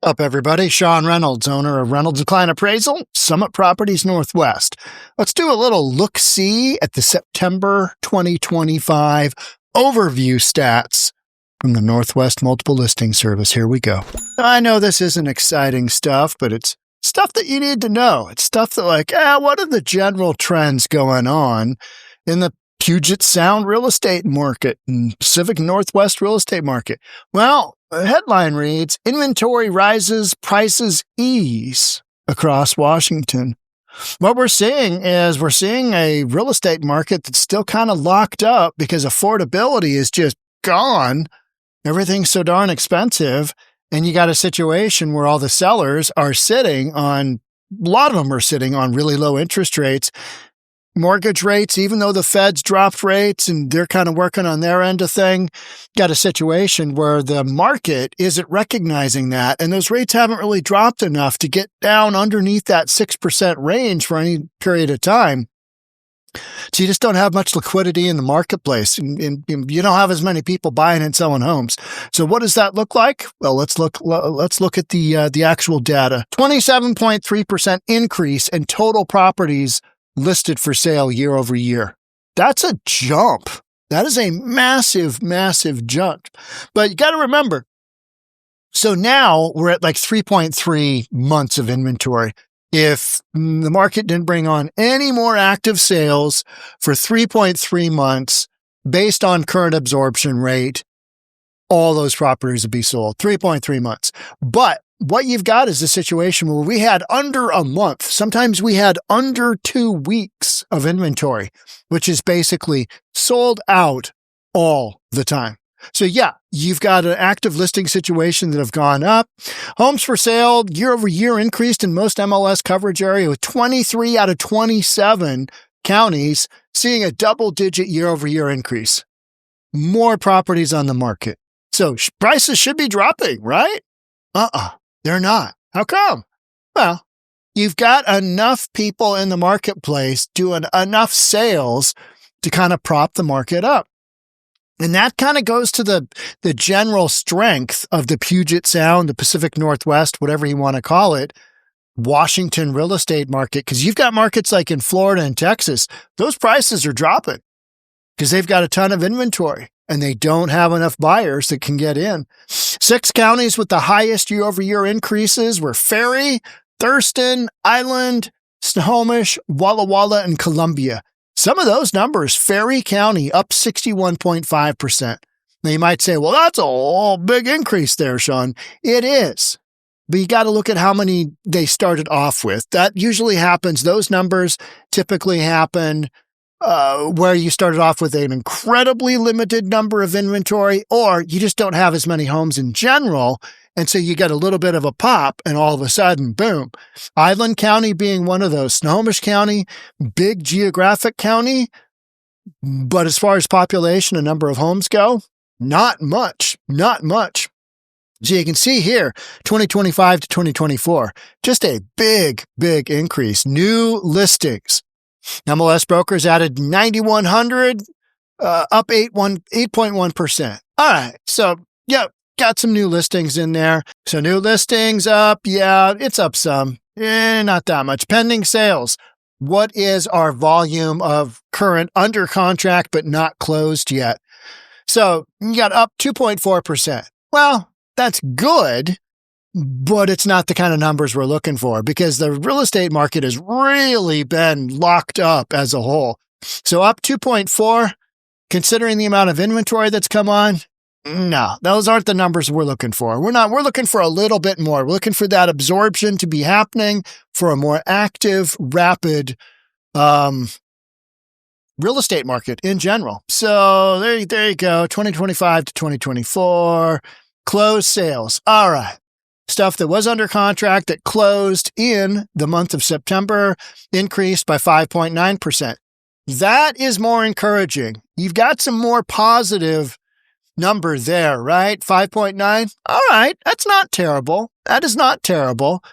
Up, everybody. Sean Reynolds, owner of Reynolds Decline Appraisal, Summit Properties Northwest. Let's do a little look-see at the September 2025 overview stats from the Northwest Multiple Listing Service. Here we go. I know this isn't exciting stuff, but it's stuff that you need to know. It's stuff that what are the general trends going on in the Puget Sound real estate market and Pacific Northwest real estate market? Well, the headline reads, inventory rises, prices ease across Washington. What we're seeing is a real estate market that's still kind of locked up because affordability is just gone. Everything's so darn expensive. And you got a situation where all the sellers are a lot of them are sitting on really low interest rates. Mortgage rates, even though the Fed's dropped rates and they're kind of working on their end of thing, got a situation where the market isn't recognizing that. And those rates haven't really dropped enough to get down underneath that 6% range for any period of time. So you just don't have much liquidity in the marketplace, and you don't have as many people buying and selling homes. So what does that look like? Well, let's look at the actual data. 27.3% increase in total properties listed for sale year over year. That's a jump. That is a massive, massive jump. But you got to remember, so now we're at 3.3 months of inventory. If the market didn't bring on any more active sales for 3.3 months based on current absorption rate, all those properties would be sold. 3.3 months. But what you've got is a situation where we had under a month. Sometimes we had under 2 weeks of inventory, which is basically sold out all the time. So yeah, you've got an active listing situation that have gone up. Homes for sale year over year increased in most MLS coverage area, with 23 out of 27 counties seeing a double-digit year over year increase. More properties on the market. So prices should be dropping, right? They're not. How come? Well, you've got enough people in the marketplace doing enough sales to kind of prop the market up. And that kind of goes to the general strength of the Puget Sound, the Pacific Northwest, whatever you want to call it, Washington real estate market. Because you've got markets like in Florida and Texas, those prices are dropping because they've got a ton of inventory and they don't have enough buyers that can get in. 6 counties with the highest year-over-year increases were Ferry, Thurston, Island, Snohomish, Walla Walla, and Columbia. Some of those numbers, Ferry County up 61.5%. Now you might say, well, that's a big increase there, Sean. It is. But you got to look at how many they started off with. That usually happens. Those numbers typically happen where you started off with an incredibly limited number of inventory, or you just don't have as many homes in general. And so you get a little bit of a pop and all of a sudden, boom. Island County being one of those. Snohomish County, big geographic county. But as far as population and number of homes go, not much. So you can see here, 2025 to 2024, just a big, big increase. New listings. MLS brokers added 9,100, up 8.1%. All right. So, yeah, got some new listings in there. So new listings up. Yeah, it's up some. Not that much. Pending sales. What is our volume of current under contract but not closed yet? So you got up 2.4%. Well, that's good, but it's not the kind of numbers we're looking for because the real estate market has really been locked up as a whole. So up 2.4, considering the amount of inventory that's come on, no, those aren't the numbers we're looking for. We're looking for a little bit more. We're looking for that absorption to be happening for a more active, rapid real estate market in general. So there you go, 2025 to 2024, closed sales. All right. Stuff that was under contract that closed in the month of September increased by 5.9%. That is more encouraging. You've got some more positive number there, right? 5.9. All right. That's not terrible. That is not terrible.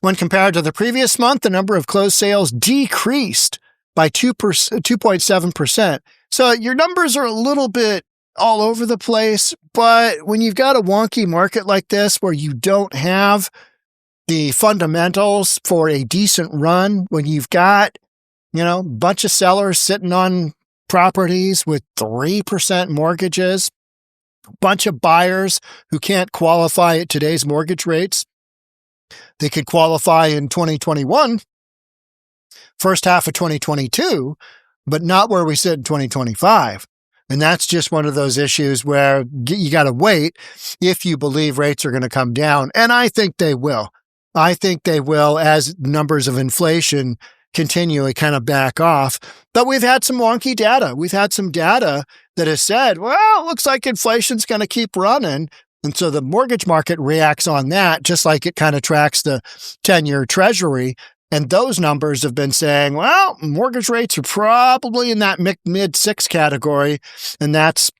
When compared to the previous month, the number of closed sales decreased by 2.7%. So your numbers are a little bit all over the place. But when you've got a wonky market like this where you don't have the fundamentals for a decent run, when you've got, a bunch of sellers sitting on properties with 3% mortgages, a bunch of buyers who can't qualify at today's mortgage rates, they could qualify in 2021, first half of 2022, but not where we sit in 2025. And that's just one of those issues where you got to wait if you believe rates are going to come down. And I think they will. I think they will as numbers of inflation continually kind of back off. But we've had some wonky data. We've had some data that has said, well, it looks like inflation's going to keep running. And so the mortgage market reacts on that, just like it kind of tracks the 10-year treasury. And those numbers have been saying, well, mortgage rates are probably in that mid-6 category. And that's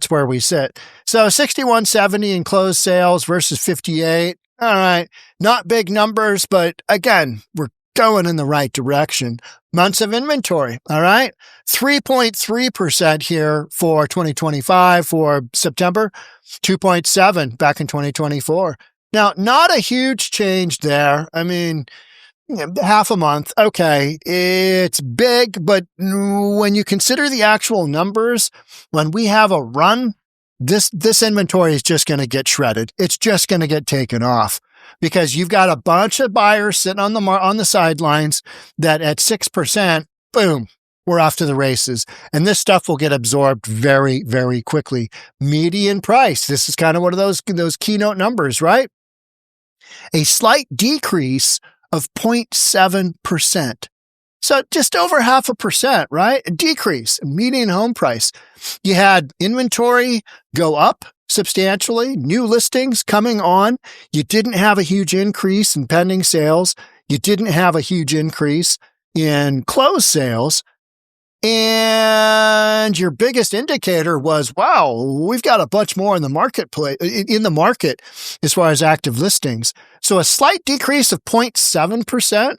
where we sit. So 6170 in closed sales versus 58. All right. Not big numbers, but again, we're going in the right direction. Months of inventory. All right. 3.3% here for 2025 for September, 2.7 back in 2024. Now, not a huge change there. I mean, half a month. Okay. It's big, but when you consider the actual numbers, when we have a run, this inventory is just going to get shredded. It's just going to get taken off because you've got a bunch of buyers sitting on the sidelines that at 6%, boom, we're off to the races. And this stuff will get absorbed very, very quickly. Median price. This is kind of one of those keynote numbers, right? A slight decrease of 0.7%. So just over 0.5%, right? A decrease in median home price. You had inventory go up substantially, new listings coming on. You didn't have a huge increase in pending sales. You didn't have a huge increase in closed sales. And your biggest indicator was, wow, we've got a bunch more in the marketplace, in the market as far as active listings. So a slight decrease of 0.7%,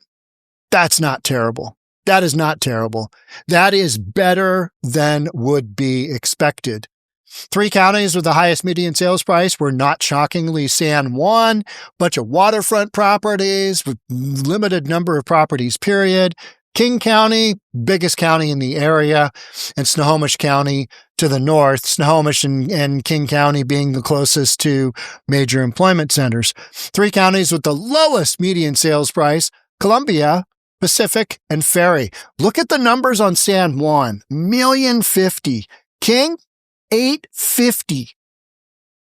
that's not terrible. That is not terrible. That is better than would be expected. 3 counties with the highest median sales price were not shockingly San Juan, bunch of waterfront properties with limited number of properties, period. King County, biggest county in the area, and Snohomish County to the north, Snohomish and King County being the closest to major employment centers. 3 counties with the lowest median sales price, Columbia, Pacific, and Ferry. Look at the numbers on San Juan, $1,050,000. King, $850,000.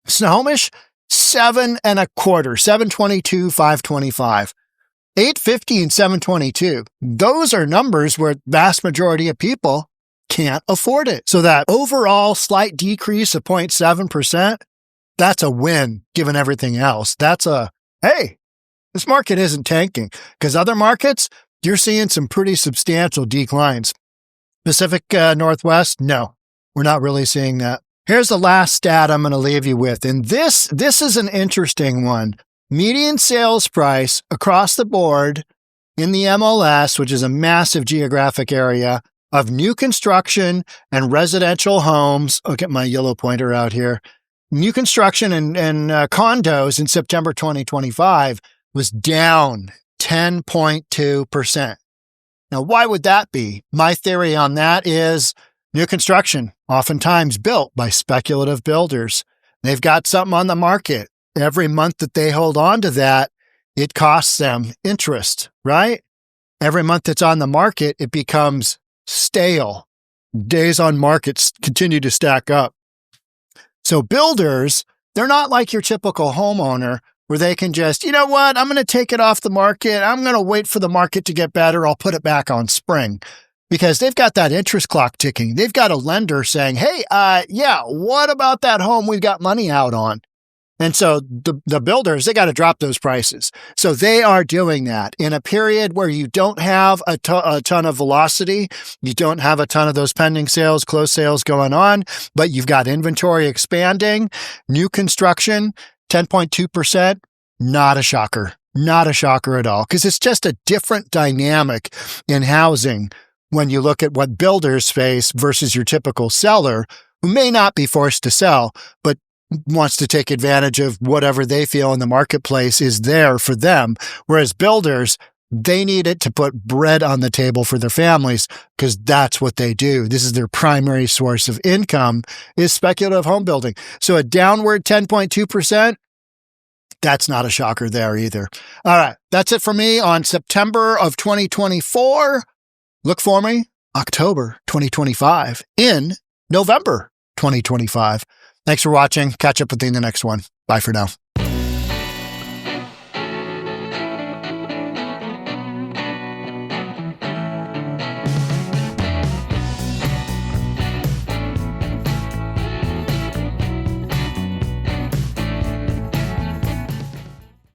Snohomish, $7.25, $722,525. $850 and $722. Those are numbers where vast majority of people can't afford it. So that overall slight decrease of 0.7%, that's a win given everything else. That's hey, this market isn't tanking because other markets, you're seeing some pretty substantial declines. Pacific Northwest, no, we're not really seeing that. Here's the last stat I'm going to leave you with. And this is an interesting one. Median sales price across the board in the MLS, which is a massive geographic area of new construction and residential homes. I'll get my yellow pointer out here. New construction and condos in September 2025 was down 10.2%. Now, why would that be? My theory on that is new construction, oftentimes built by speculative builders. They've got something on the market. Every month that they hold on to that, it costs them interest, right? Every month it's on the market, it becomes stale. Days on market continue to stack up. So builders, they're not like your typical homeowner where they can just, you know what, I'm going to take it off the market. I'm going to wait for the market to get better. I'll put it back on spring because they've got that interest clock ticking. They've got a lender saying, hey, what about that home we've got money out on? And so the builders, they got to drop those prices. So they are doing that in a period where you don't have a ton of velocity. You don't have a ton of those pending sales, closed sales going on, but you've got inventory expanding, new construction, 10.2%. Not a shocker. Not a shocker at all. Because it's just a different dynamic in housing when you look at what builders face versus your typical seller who may not be forced to sell, but wants to take advantage of whatever they feel in the marketplace is there for them. Whereas builders, they need it to put bread on the table for their families because that's what they do. This is their primary source of income is speculative home building. So a downward 10.2%, that's not a shocker there either. All right, that's it for me on September of 2024. Look for me October 2025 in November 2025. Thanks for watching. Catch up with you in the next one. Bye for now.